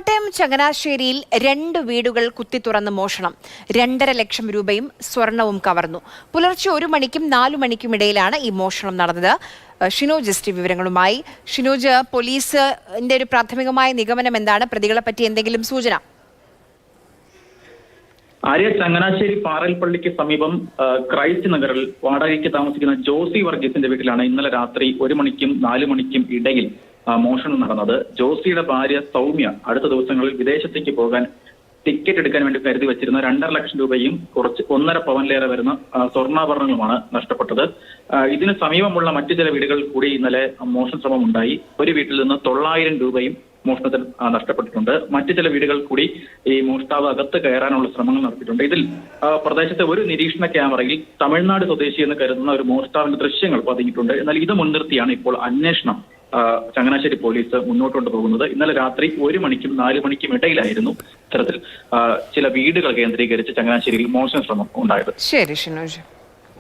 കോട്ടയം ചങ്ങനാശ്ശേരിയിൽ 2 വീടുകൾ കുത്തിത്തുറന്ന് മോഷണം. 2.5 ലക്ഷം രൂപയും സ്വർണവും കവർന്നു. പുലർച്ചെ 1 മണിക്കും 4 മണിക്കും ഇടയിലാണ് ഈ മോഷണം നടന്നത്. ഷിനോജ് എസ് ടി വിവരങ്ങളുമായി. ഷിനോജ്, പോലീസിന്റെ ഒരു പ്രാഥമികമായ നിഗമനം എന്താണ്? പ്രതികളെ പറ്റി എന്തെങ്കിലും സൂചന? ആര്യ, ചങ്ങനാശ്ശേരി പാറൽപ്പള്ളിക്ക് സമീപം ക്രൈസ്റ്റ് നഗറിൽ വാടകയ്ക്ക് താമസിക്കുന്ന ജോസി വർഗീസിന്റെ വീട്ടിലാണ് ഇന്നലെ രാത്രി 1 മണിക്കും 4 മണിക്കും ഇടയിൽ മോഷണം നടന്നത്. ജോസിയുടെ ഭാര്യ സൗമ്യ അടുത്ത ദിവസങ്ങളിൽ വിദേശത്തേക്ക് പോകാൻ ടിക്കറ്റ് എടുക്കാൻ വേണ്ടി കരുതി വെച്ചിരുന്ന 2.5 ലക്ഷം രൂപയും കുറച്ച് 1.5 പവനിലേറെ വരുന്ന സ്വർണ്ണാഭരണങ്ങളുമാണ് നഷ്ടപ്പെട്ടത്. ഇതിന് സമീപമുള്ള മറ്റു ചില വീടുകളിൽ കൂടി ഇന്നലെ മോഷണ ശ്രമം ഉണ്ടായി. ഒരു വീട്ടിൽ നിന്ന് 900 രൂപയും മോഷണത്തിൽ നഷ്ടപ്പെട്ടിട്ടുണ്ട്. മറ്റു ചില വീടുകൾ കൂടി ഈ മോഷ്ടാവ് അകത്ത് കയറാനുള്ള ശ്രമങ്ങൾ നടത്തിയിട്ടുണ്ട്. ഇതിൽ പ്രദേശത്തെ ഒരു നിരീക്ഷണ ക്യാമറയിൽ തമിഴ്നാട് സ്വദേശി എന്ന് കരുതുന്ന ഒരു മോഷ്ടാവിന്റെ ദൃശ്യങ്ങൾ പതിഞ്ഞിട്ടുണ്ട്. എന്നാൽ ഇത് മുൻനിർത്തിയാണ് ഇപ്പോൾ അന്വേഷണം ചങ്ങനാശ്ശേരി പോലീസ് മുന്നോട്ട് കൊണ്ടുപോകുന്നത്. ഇന്നലെ രാത്രി 1 മണിക്കും 4 മണിക്കും ഇടയിലായിരുന്നു ഇത്തരത്തിൽ ചില വീടുകൾ കേന്ദ്രീകരിച്ച് ചങ്ങനാശ്ശേരിയിൽ മോഷണ ശ്രമം ഉണ്ടായത്. ശരി ഷിനോജ്.